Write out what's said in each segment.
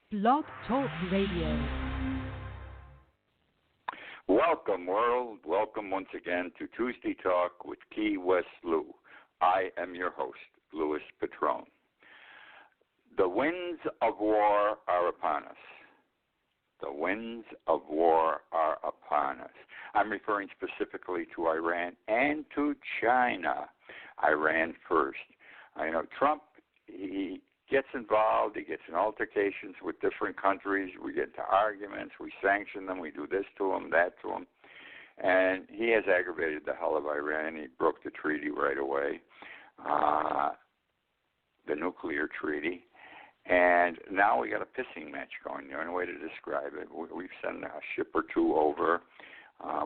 Blog Talk Radio. Welcome, world. Welcome once again to Tuesday Talk with Key West Lou. I am your host, Louis Patrone. The winds of war are upon us. The winds of war are upon us. I'm referring specifically to Iran and to China. Iran first. I know Trump, he gets involved, he gets in altercations with different countries, we get into arguments, we sanction them, we do this to them, that to them, and he has aggravated the hell of Iran. He broke the treaty right away, the nuclear treaty, and now we got a pissing match going. The only way to describe it, we've sent a ship or two over.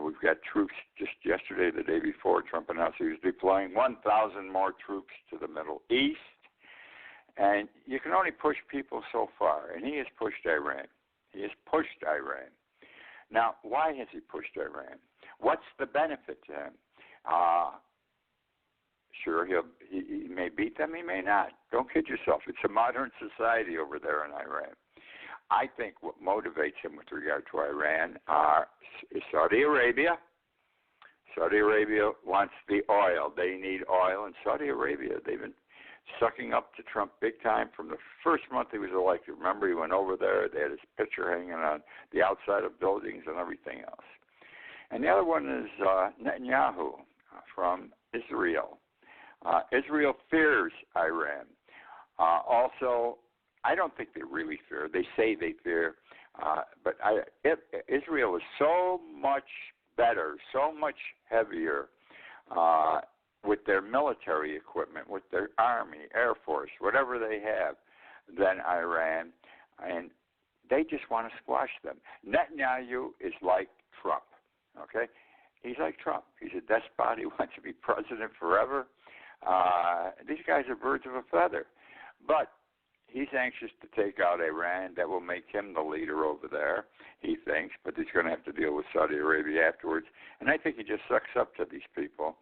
We've got troops. Just yesterday, the day before, Trump announced he was deploying 1,000 more troops to the Middle East. And you can only push people so far, and he has pushed Iran. He has pushed Iran. Now, why has he pushed Iran? What's the benefit to him? Sure, he may beat them, he may not. Don't kid yourself. It's a modern society over there in Iran. I think what motivates him with regard to Iran is Saudi Arabia. Saudi Arabia wants the oil. They need oil. And Saudi Arabia, they've been sucking up to Trump big time from the first month he was elected. Remember, he went over there. They had his picture hanging on the outside of buildings and everything else. And the other one is Netanyahu from Israel. Israel fears Iran. Also, I don't think they really fear. They say they fear. But Israel is so much better, so much heavier with their military equipment, with their army, air force, whatever they have, than Iran. And they just want to squash them. Netanyahu is like Trump, okay? He's like Trump. He's a despot. He wants to be president forever. These guys are birds of a feather. But he's anxious to take out Iran. That will make him the leader over there, he thinks, but he's going to have to deal with Saudi Arabia afterwards. And I think he just sucks up to these people.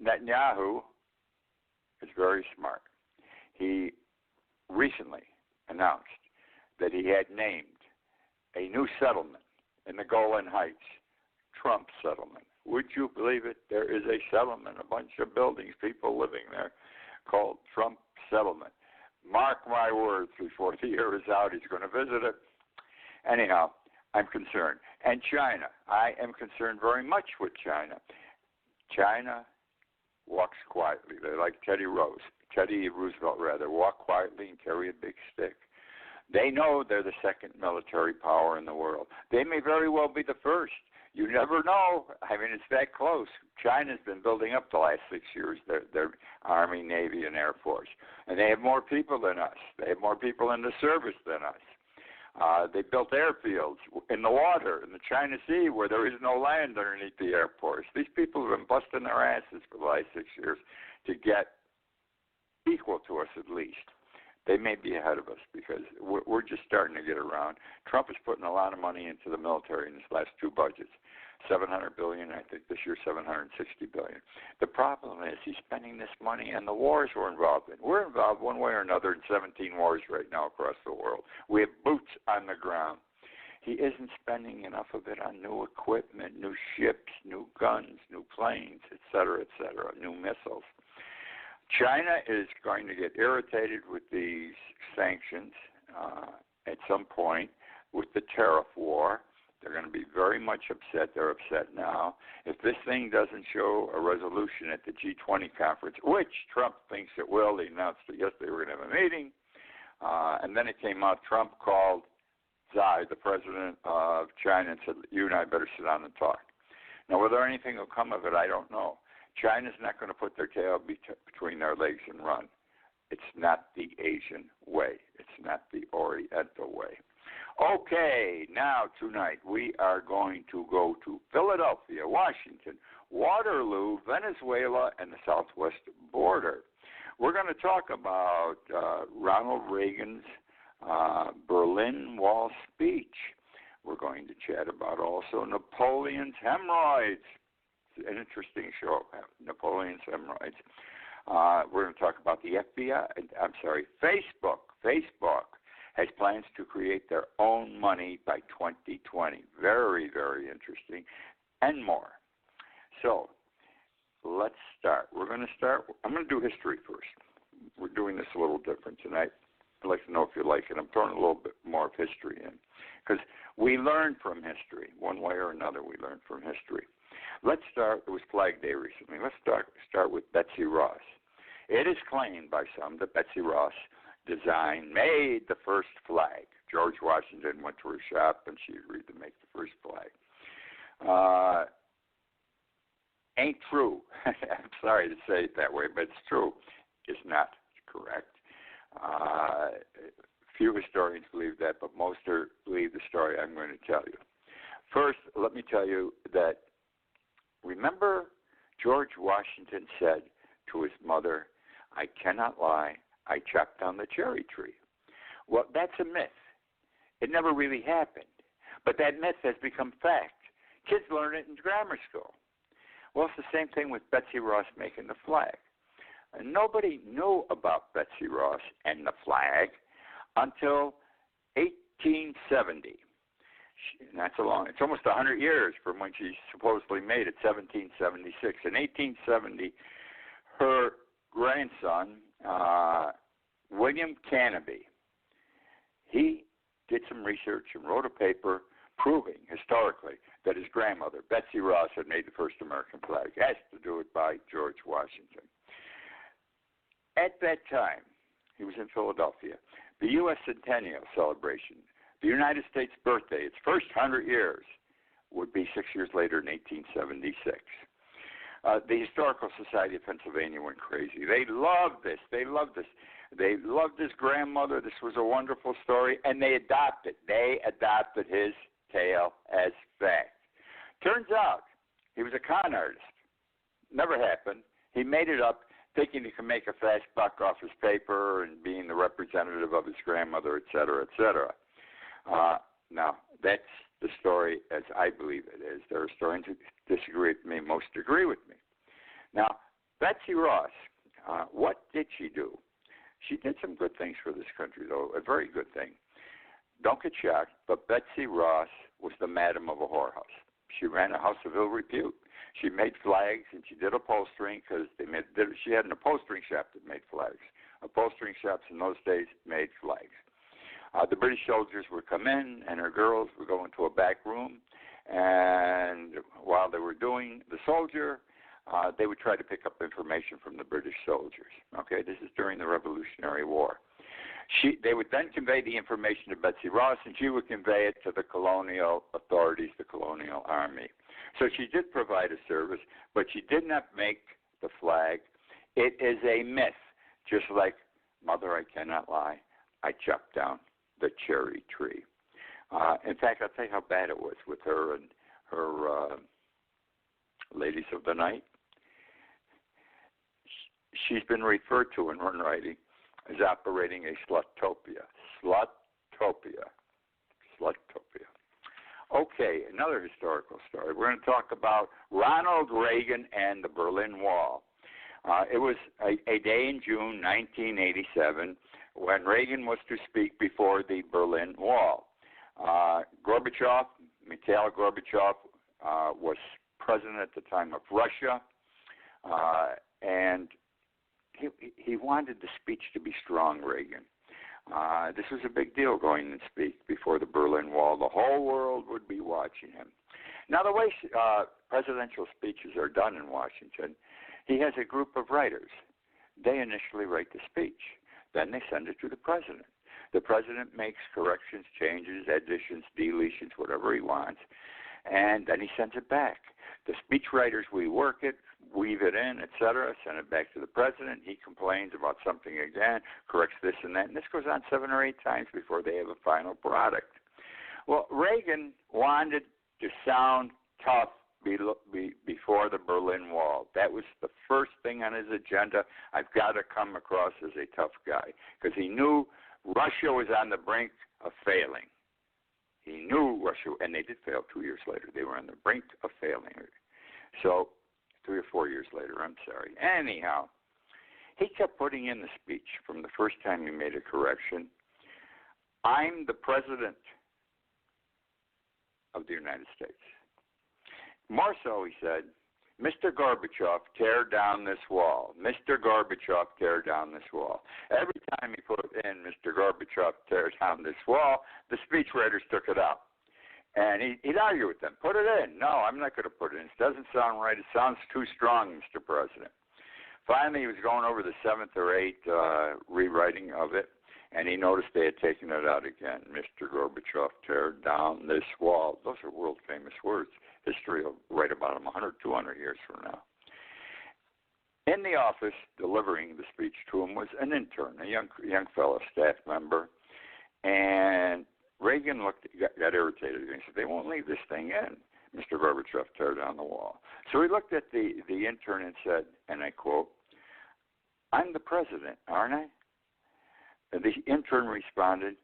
Netanyahu is very smart. He recently announced that he had named a new settlement in the Golan Heights, Trump settlement. Would you believe it? There is a settlement, a bunch of buildings, people living there, called Trump settlement. Mark my words, before the year is out, he's going to visit it. Anyhow, I'm concerned. And China, I am concerned very much with China. China walks quietly. They're like Teddy Roosevelt, walk quietly and carry a big stick. They know they're the second military power in the world. They may very well be the first. You never know. I mean, it's that close. China's been building up the last 6 years, their Army, Navy, and Air Force. And they have more people than us. They have more people in the service than us. They built airfields in the water, in the China Sea, where there is no land underneath the airports. These people have been busting their asses for the last 6 years to get equal to us at least. They may be ahead of us because we're just starting to get around. Trump is putting a lot of money into the military in his last two budgets. $700 billion, I think this year $760 billion. The problem is he's spending this money on the wars we're involved in. We're involved one way or another in 17 wars right now across the world. We have boots on the ground. He isn't spending enough of it on new equipment, new ships, new guns, new planes, et cetera, new missiles. China is going to get irritated with these sanctions at some point with the tariff war. They're going to be very much upset. They're upset now. If this thing doesn't show a resolution at the G20 conference, which Trump thinks it will, he announced that yesterday we're going to have a meeting, and then it came out, Trump called Xi, the president of China, and said, you and I better sit down and talk. Now, whether anything will come of it, I don't know. China's not going to put their tail between their legs and run. It's not the Asian way. It's not the Oriental way. Okay, now tonight we are going to go to Philadelphia, Washington, Waterloo, Venezuela, and the southwest border. We're going to talk about Ronald Reagan's Berlin Wall speech. We're going to chat about also Napoleon's hemorrhoids. It's an interesting show, Napoleon's hemorrhoids. We're going to talk about the Facebook. Facebook has plans to create their own money by 2020. Very, very interesting, and more. So let's start. I'm going to do history first. We're doing this a little different tonight. I'd like to know if you like it. I'm throwing a little bit more of history in because we learn from history. One way or another, we learn from history. Let's start. It was Flag Day recently. Let's start with Betsy Ross. It is claimed by some that Betsy Ross made the first flag. George Washington went to her shop and she agreed to make the first flag. Ain't true. I'm sorry to say it that way, but it's true. It's not correct. Few historians believe that, but most believe the story I'm going to tell you. First, let me tell you that, remember George Washington said to his mother, "I cannot lie, I chopped down the cherry tree." Well, that's a myth. It never really happened. But that myth has become fact. Kids learn it in grammar school. Well, it's the same thing with Betsy Ross making the flag. And nobody knew about Betsy Ross and the flag until 1870. It's almost 100 years from when she supposedly made it, 1776. In 1870, her grandson, William Canby, he did some research and wrote a paper proving historically that his grandmother, Betsy Ross, had made the first American flag. It has to do it by George Washington. At that time, he was in Philadelphia. The U.S. Centennial celebration, the United States birthday, its first 100 years, would be 6 years later in 1876. The Historical Society of Pennsylvania went crazy. They loved this. They loved his grandmother. This was a wonderful story, and they adopted his tale as fact. Turns out he was a con artist. Never happened. He made it up, thinking he could make a fast buck off his paper and being the representative of his grandmother, et cetera, et cetera. Now, that's the story as I believe it is. There are historians who disagree with me. Most agree with me. Now, Betsy Ross, what did she do? She did some good things for this country, though, a very good thing. Don't get shocked, but Betsy Ross was the madam of a whorehouse. She ran a house of ill repute. She made flags, and she did upholstering because she had an upholstering shop that made flags. Upholstering shops in those days made flags. The British soldiers would come in, and her girls would go into a back room, and while they were doing the soldier, they would try to pick up information from the British soldiers. Okay, this is during the Revolutionary War. They would then convey the information to Betsy Ross, and she would convey it to the colonial authorities, the colonial army. So she did provide a service, but she did not make the flag. It is a myth, just like Mother, I cannot lie, I chopped down the cherry tree. In fact, I'll tell you how bad it was with her and her ladies of the night. She's been referred to in her writing as operating a slutopia. Slutopia. Okay, another historical story. We're going to talk about Ronald Reagan and the Berlin Wall. It was a day in June 1987 when Reagan was to speak before the Berlin Wall. Gorbachev, Mikhail Gorbachev, was president at the time of Russia, and he wanted the speech to be strong, Reagan. This was a big deal going and speak before the Berlin Wall. The whole world would be watching him. Now, the way presidential speeches are done in Washington, he has a group of writers. They initially write the speech. Then they send it to the president. The president makes corrections, changes, additions, deletions, whatever he wants, and then he sends it back. The speechwriters, we work it, weave it in, etc., send it back to the president. He complains about something again, corrects this and that, and this goes on 7 or 8 times before they have a final product. Well, Reagan wanted to sound tough before the Berlin Wall. That was the first thing on his agenda. I've got to come across as a tough guy because he knew Russia was on the brink of failing. He knew Russia, and they did fail 2 years later. They were on the brink of failing. So 3 or 4 years later, I'm sorry. Anyhow, he kept putting in the speech from the first time he made a correction. I'm the President of the United States. More so, he said, Mr. Gorbachev, tear down this wall. Mr. Gorbachev, tear down this wall. Every time he put in Mr. Gorbachev, tear down this wall, the speechwriters took it out. And he'd argue with them. Put it in. No, I'm not going to put it in. It doesn't sound right. It sounds too strong, Mr. President. Finally, he was going over the seventh or eighth rewriting of it, and he noticed they had taken it out again. Mr. Gorbachev, tear down this wall. Those are world-famous words. History will write about them 100, 200 years from now. In the office, delivering the speech to him was an intern, a young fellow, staff member, and Reagan got irritated. He said, they won't leave this thing in. Mr. Gorbachev, tear down the wall. So he looked at the intern and said, and I quote, I'm the president, aren't I? And the intern responded,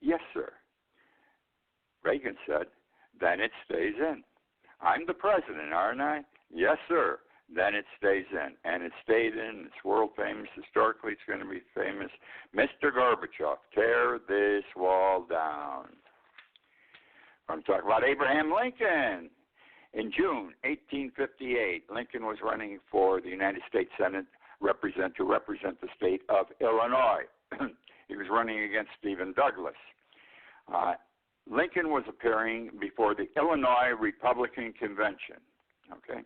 yes, sir. Reagan said, then it stays in. I'm the president, aren't I? Yes, sir. Then it stays in. And it stayed in. It's world famous. Historically, it's going to be famous. Mr. Gorbachev, tear this wall down. I'm talking about Abraham Lincoln. In June 1858, Lincoln was running for the United States Senate to represent the state of Illinois. He was running against Stephen Douglas. Lincoln was appearing before the Illinois Republican Convention, okay?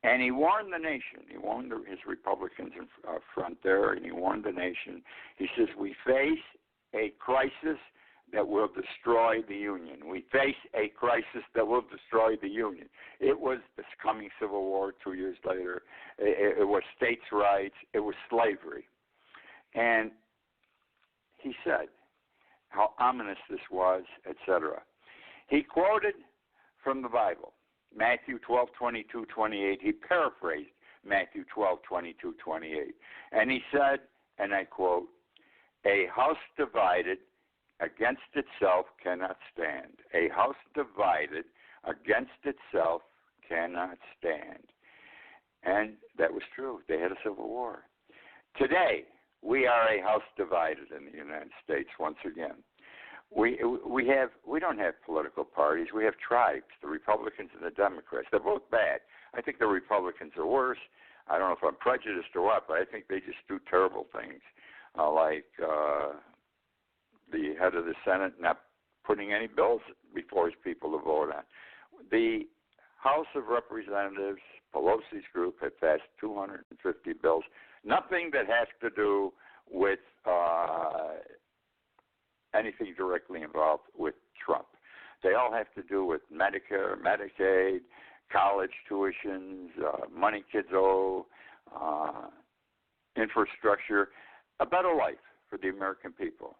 And he warned the nation. He warned his Republicans in front there, and he warned the nation. He says, we face a crisis that will destroy the Union. We face a crisis that will destroy the Union. It was this coming Civil War 2 years later. It was states' rights. It was slavery. And he said how ominous this was, etc. He quoted from the Bible, Matthew 12:22-28. He paraphrased Matthew 12:22-28. And he said, and I quote, a house divided against itself cannot stand. A house divided against itself cannot stand. And that was true. They had a civil war. Today, we are a house divided in the United States once again. We don't have political parties. We have tribes, the Republicans and the Democrats. They're both bad. I think the Republicans are worse. I don't know if I'm prejudiced or what, but I think they just do terrible things, like the head of the Senate not putting any bills before his people to vote on. The House of Representatives, Pelosi's group, had passed 250 bills, nothing that has to do with anything directly involved with Trump. They all have to do with Medicare, Medicaid, college tuitions, money kids owe, infrastructure, a better life for the American people.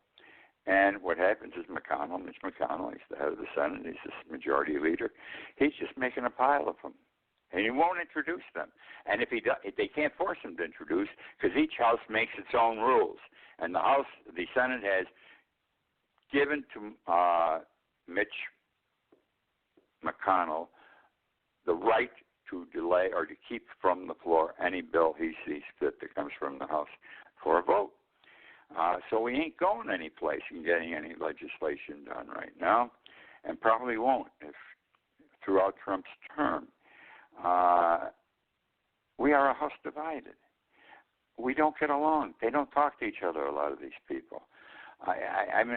And what happens is Mitch McConnell, he's the head of the Senate, he's the majority leader, he's just making a pile of them. And he won't introduce them. And if they can't force him to introduce, because each house makes its own rules. And the Senate has given to Mitch McConnell the right to delay or to keep from the floor any bill he sees fit that comes from the House for a vote. So we ain't going any place in getting any legislation done right now, and probably won't throughout Trump's term. We are a house divided. We don't get along. They don't talk to each other, a lot of these people. I mean,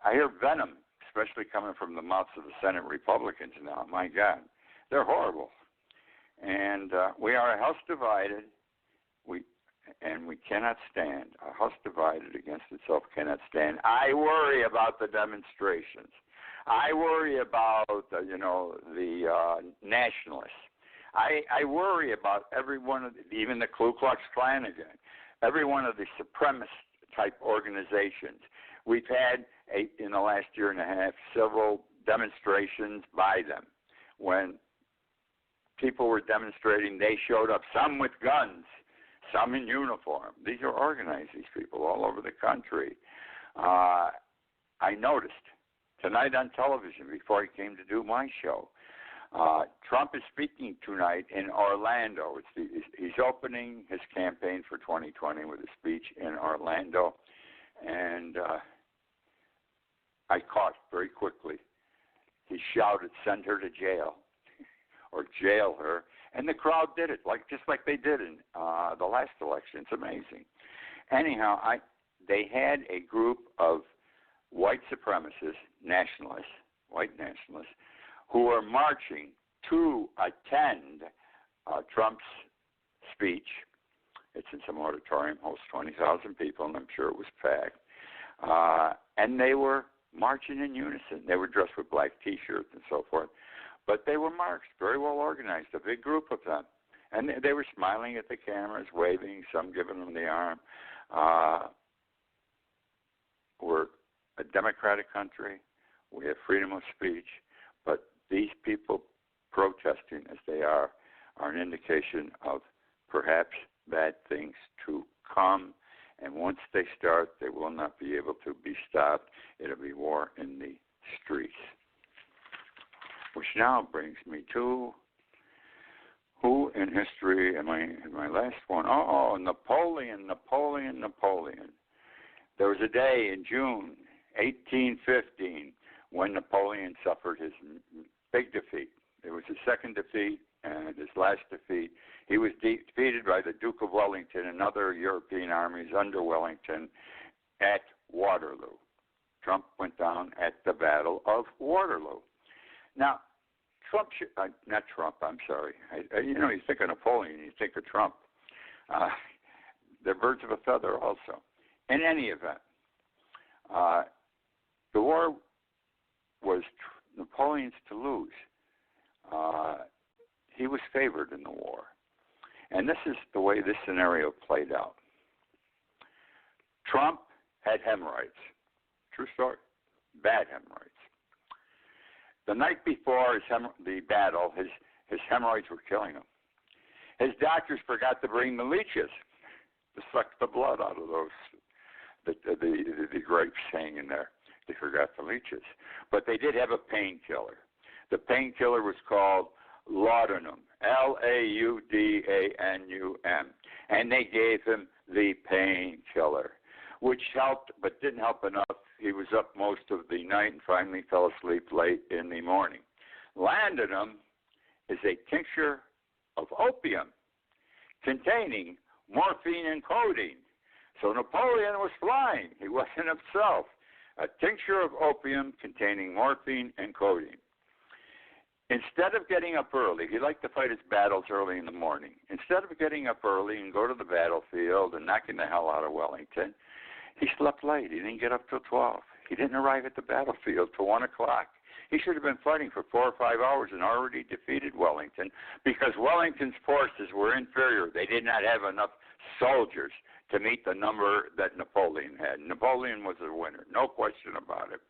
I hear venom, especially coming from the mouths of the Senate Republicans now. My God, they're horrible. And we are a house divided. And we cannot stand. A house divided against itself cannot stand. I worry about the demonstrations. I worry about, the nationalists. I worry about every one of even the Ku Klux Klan again, every one of the supremacist-type organizations. We've had, in the last year and a half, several demonstrations by them. When people were demonstrating, they showed up, some with guns, some in uniform. These are organized, these people, all over the country. I noticed tonight on television, before he came to do my show, Trump is speaking tonight in Orlando. He's opening his campaign for 2020 with a speech in Orlando. And I caught very quickly. He shouted, "Send her to jail," or "Jail her," and the crowd did it, just like they did in the last election. It's amazing. Anyhow, they had a group of white supremacists, nationalists, white nationalists, who were marching to attend Trump's speech. It's in some auditorium, hosts 20,000 people, and I'm sure it was packed. And they were marching in unison. They were dressed with black T-shirts and so forth. But they were marched, very well organized, a big group of them. And they were smiling at the cameras, waving, some giving them the arm. We're a democratic country. We have freedom of speech. But these people protesting as they are an indication of perhaps bad things to come. And once they start, they will not be able to be stopped. It'll be war in the streets. Which now brings me to who in history am I in my last one? Oh, Napoleon. There was a day in June 1815 when Napoleon suffered his big defeat. It was his second defeat and his last defeat. He was defeated by the Duke of Wellington and other European armies under Wellington at Waterloo. Trump went down at the Battle of Waterloo. Now, you think of Napoleon, you think of Trump. They're birds of a feather also. In any event, the war was Napoleon's to lose. He was favored in the war. And this is the way this scenario played out. Trump had hemorrhoids. True story. Bad hemorrhoids. The night before the battle, his hemorrhoids were killing him. His doctors forgot to bring the leeches to suck the blood out of those, the grapes hanging there. They forgot the leeches. But they did have a painkiller. The painkiller was called laudanum, Laudanum. And they gave him the painkiller, which helped but didn't help enough. He was up most of the night and finally fell asleep late in the morning. Laudanum is a tincture of opium containing morphine and codeine. So Napoleon was flying. He wasn't himself. A tincture of opium containing morphine and codeine. Instead of getting up early, he liked to fight his battles early in the morning. Instead of getting up early and go to the battlefield and knocking the hell out of Wellington, he slept late. He didn't get up till 12. He didn't arrive at the battlefield till 1 o'clock. He should have been fighting for 4 or 5 hours and already defeated Wellington because Wellington's forces were inferior. They did not have enough soldiers to meet the number that Napoleon had. Napoleon was a winner, no question about it.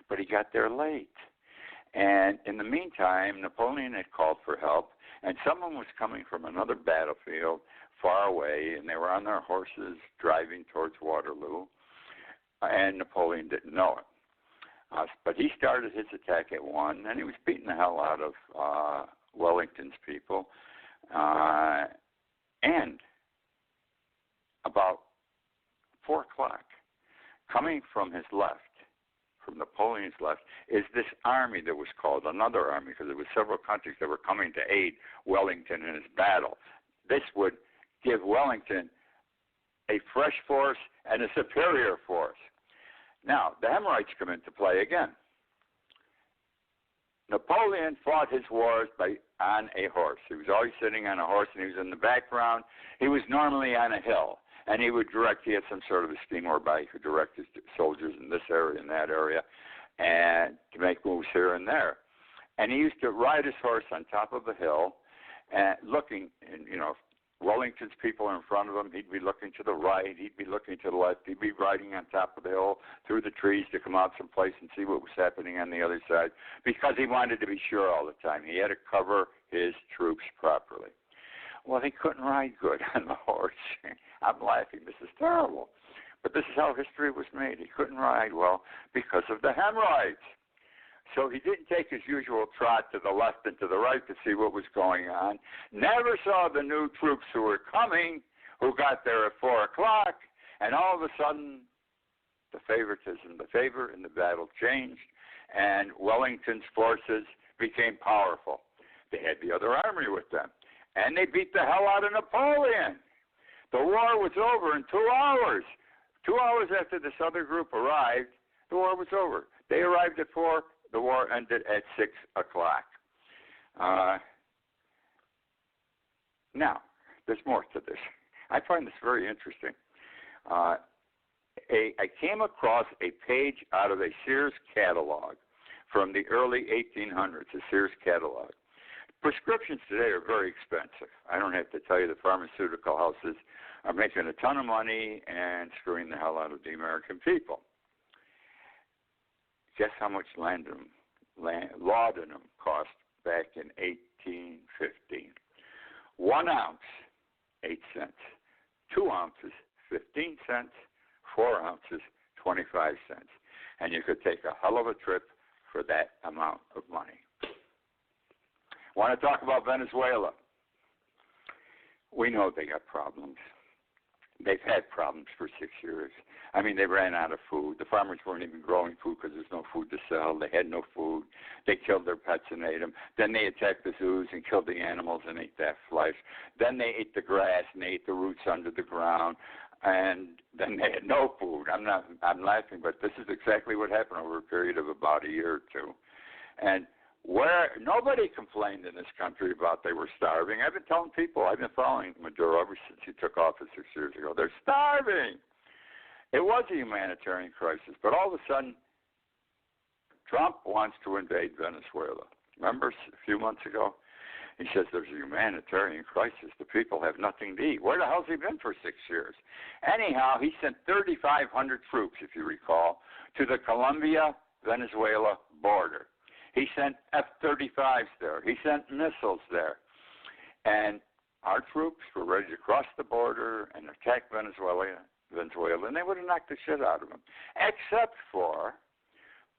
But he got there late. And in the meantime, Napoleon had called for help, and someone was coming from another battlefield far away, and they were on their horses driving towards Waterloo, and Napoleon didn't know it. But he started his attack at 1, and he was beating the hell out of Wellington's people. And about 4 o'clock, coming from his left, from Napoleon's left, is this army that was called another army, because there were several countries that were coming to aid Wellington in his battle. This would give Wellington a fresh force and a superior force. Now, the hemorrhoids come into play again. Napoleon fought his wars on a horse. He was always sitting on a horse, and he was in the background. He was normally on a hill, and he had some sort of a steam orbiter. He could direct his soldiers in this area and that area, and to make moves here and there. And he used to ride his horse on top of a hill, and looking, and Wellington's people are in front of him. He'd be looking to the right. He'd be looking to the left. He'd be riding on top of the hill through the trees to come out someplace and see what was happening on the other side, because he wanted to be sure all the time. He had to cover his troops properly. Well, he couldn't ride good on the horse. I'm laughing. This is terrible. But this is how history was made. He couldn't ride well because of the hemorrhoids. So he didn't take his usual trot to the left and to the right to see what was going on. Never saw the new troops who were coming, who got there at 4 o'clock, and all of a sudden the favoritism, the favor in the battle changed, and Wellington's forces became powerful. They had the other army with them, and they beat the hell out of Napoleon. The war was over in 2 hours. 2 hours after this other group arrived, the war was over. They arrived at 4. The war ended at 6 o'clock. Now, there's more to this. I find this very interesting. I came across a page out of a Sears catalog from the early 1800s, a Sears catalog. Prescriptions today are very expensive. I don't have to tell you the pharmaceutical houses are making a ton of money and screwing the hell out of the American people. Guess how much laudanum cost back in 1815? 1 ounce, 8 cents. 2 ounces, 15 cents. 4 ounces, 25 cents. And you could take a hell of a trip for that amount of money. Want to talk about Venezuela? We know they got problems. They've had problems for 6 years. I mean, they ran out of food. The farmers weren't even growing food because there's no food to sell. They had no food. They killed their pets and ate them. Then they attacked the zoos and killed the animals and ate that flesh. Then they ate the grass and they ate the roots under the ground. And then they had no food. I'm laughing, but this is exactly what happened over a period of about a year or two. And where nobody complained in this country about they were starving. I've been telling people, I've been following Maduro ever since he took office 6 years ago. They're starving. It was a humanitarian crisis, but all of a sudden, Trump wants to invade Venezuela. Remember a few months ago? He says there's a humanitarian crisis. The people have nothing to eat. Where the hell's he been for 6 years? Anyhow, he sent 3,500 troops, if you recall, to the Colombia-Venezuela border. He sent F-35s there. He sent missiles there. And our troops were ready to cross the border and attack Venezuela, and they would have knocked the shit out of them. Except for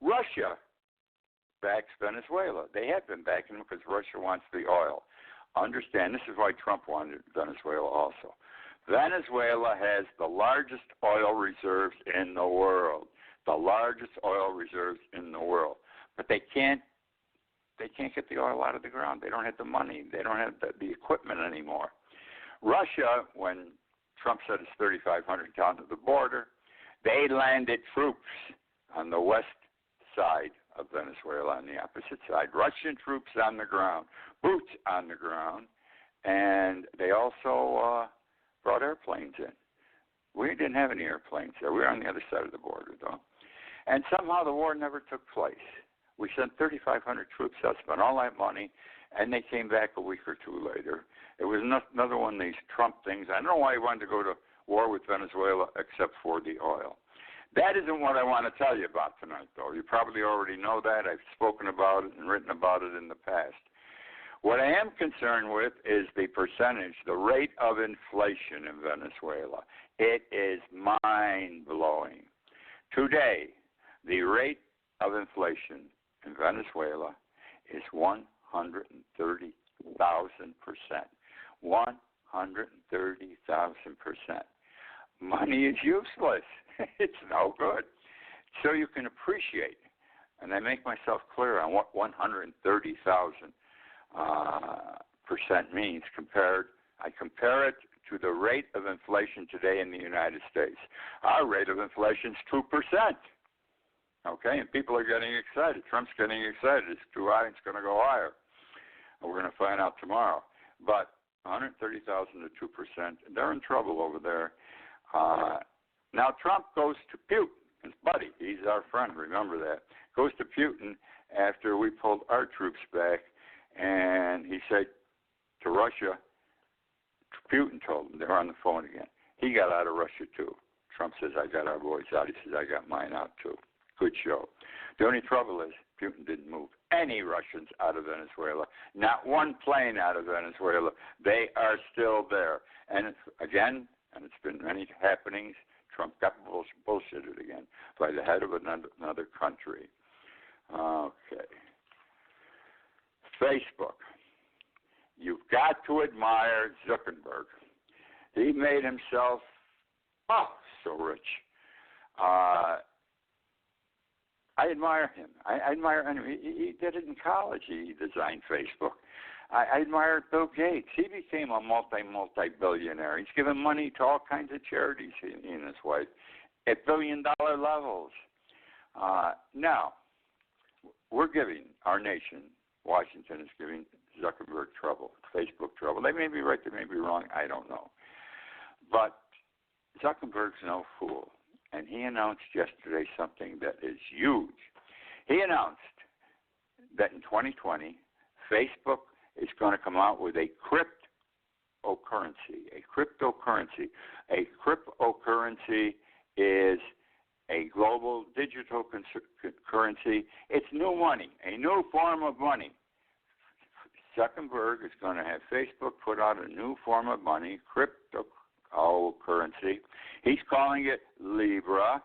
Russia backs Venezuela. They have been backing them because Russia wants the oil. Understand, this is why Trump wanted Venezuela also. Venezuela has the largest oil reserves in the world. The largest oil reserves in the world. But they can't get the oil out of the ground. They don't have the money. They don't have the equipment anymore. Russia, when Trump said it's 3,500 down to the border, they landed troops on the west side of Venezuela, on the opposite side. Russian troops on the ground, boots on the ground, and they also brought airplanes in. We didn't have any airplanes there. We were on the other side of the border, though. And somehow the war never took place. We sent 3,500 troops out, spent all that money, and they came back a week or two later. It was another one of these Trump things. I don't know why he wanted to go to war with Venezuela except for the oil. That isn't what I want to tell you about tonight, though. You probably already know that. I've spoken about it and written about it in the past. What I am concerned with is the percentage, the rate of inflation in Venezuela. It is mind-blowing. Today, the rate of inflation in Venezuela is 130,000%. 130,000%. Money is useless. It's no good. So you can appreciate, and I make myself clear on what 130,000% means I compare it to the rate of inflation today in the United States. Our rate of inflation is 2%. Okay, and people are getting excited. Trump's getting excited. It's too high. It's going to go higher. We're going to find out tomorrow. But 130,000 to 2%, they're in trouble over there. Now Trump goes to Putin, his buddy. He's our friend, remember that. Goes to Putin after we pulled our troops back, and he said to Russia, Putin told him, they're on the phone again, he got out of Russia too. Trump says, I got our boys out. He says, I got mine out too. Good show. The only trouble is Putin didn't move any Russians out of Venezuela, not one plane out of Venezuela. They are still there. And it's, again, and it's been many happenings, Trump got bullshitted again by the head of another country. Okay. Facebook. You've got to admire Zuckerberg. He made himself, so rich. I admire him. I admire him. He did it in college. He designed Facebook. I admire Bill Gates. He became a multi-billionaire. He's given money to all kinds of charities, he and his wife, at billion-dollar levels. Now, we're giving, our nation, Washington is giving Zuckerberg trouble, Facebook trouble. They may be right, they may be wrong, I don't know. But Zuckerberg's no fool. And he announced yesterday something that is huge. He announced that in 2020, Facebook is going to come out with a cryptocurrency. A cryptocurrency. A cryptocurrency is a global digital currency. It's new money, a new form of money. Zuckerberg is going to have Facebook put out a new form of money, cryptocurrency. He's calling it Libra,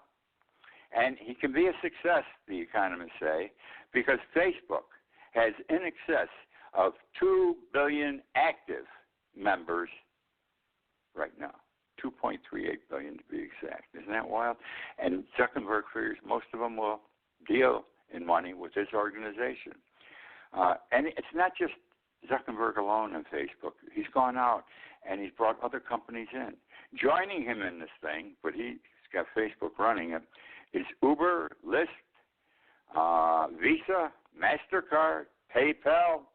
and he can be a success, the economists say, because Facebook has in excess of 2 billion active members right now. 2.38 billion to be exact. Isn't that wild? And Zuckerberg figures most of them will deal in money with his organization. And it's not just Zuckerberg alone on Facebook. He's gone out and he's brought other companies in. Joining him in this thing, but he's got Facebook running it, is Uber, Lyft, Visa, MasterCard, PayPal,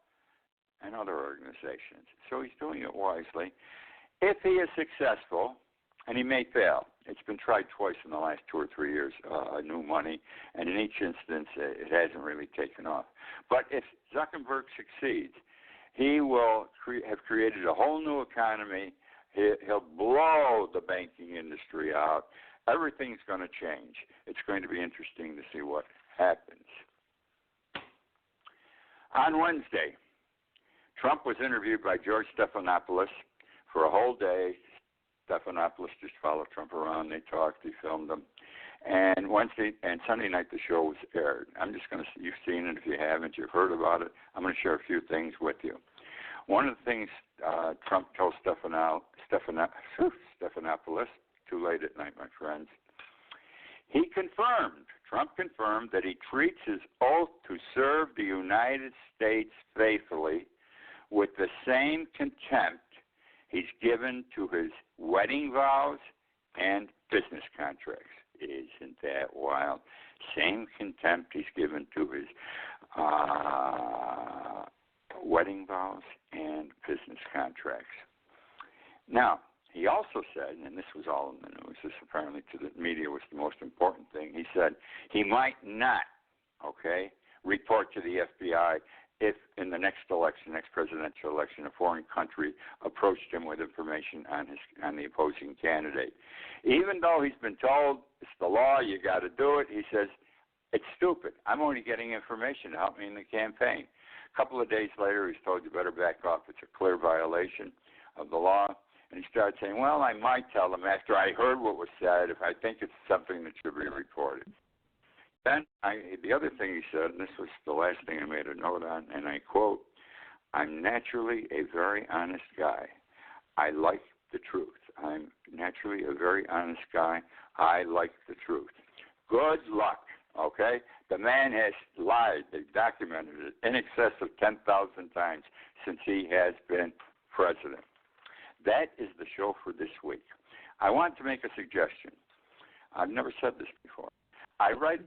and other organizations. So he's doing it wisely. If he is successful, and he may fail, it's been tried twice in the last 2 or 3 years, new money, and in each instance it hasn't really taken off. But if Zuckerberg succeeds, he will have created a whole new economy. He'll blow the banking industry out. Everything's going to change. It's going to be interesting to see what happens. On Wednesday, Trump was interviewed by George Stephanopoulos for a whole day. Stephanopoulos just followed Trump around. They talked. He filmed them. And Wednesday and Sunday night, the show was aired. I'm just going to, you've seen it. If you haven't, you've heard about it. I'm going to share a few things with you. One of the things Trump told Stephanopoulos, too late at night, my friends, Trump confirmed that he treats his oath to serve the United States faithfully with the same contempt he's given to his wedding vows and business contracts. Isn't that wild? Same contempt he's given to his wedding vows and business contracts. Now, he also said, and this was all in the news, this apparently to the media was the most important thing, he said he might not, report to the FBI if in the next election, next presidential election, a foreign country approached him with information on the opposing candidate. Even though he's been told it's the law, you got to do it, he says, it's stupid. I'm only getting information to help me in the campaign. A couple of days later, he's told you better back off. It's a clear violation of the law. And he started saying, well, I might tell them after I heard what was said if I think it's something that should be reported. Then the other thing he said, and this was the last thing I made a note on, and I quote, I'm naturally a very honest guy. I like the truth. I'm naturally a very honest guy. I like the truth. Good luck, okay? The man has lied. They've documented it in excess of 10,000 times since he has been president. That is the show for this week. I want to make a suggestion. I've never said this before. I write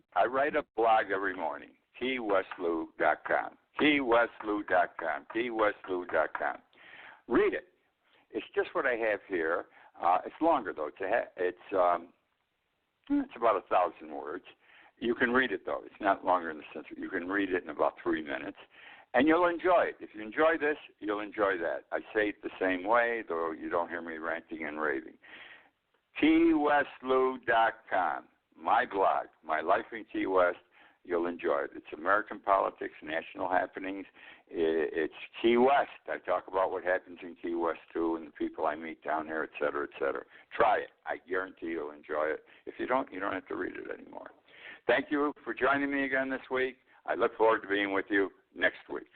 a blog every morning, TWeslew.com, TWeslew.com. Read it. It's just what I have here. It's longer though. It's about 1,000 words. You can read it though. It's not longer in the sense that you can read it in about 3 minutes, and you'll enjoy it. If you enjoy this, you'll enjoy that. I say it the same way, though you don't hear me ranting and raving. TWeslew.com. My blog, My Life in Key West, you'll enjoy it. It's American politics, national happenings. It's Key West. I talk about what happens in Key West, too, and the people I meet down there, et cetera, et cetera. Try it. I guarantee you'll enjoy it. If you don't, you don't have to read it anymore. Thank you for joining me again this week. I look forward to being with you next week.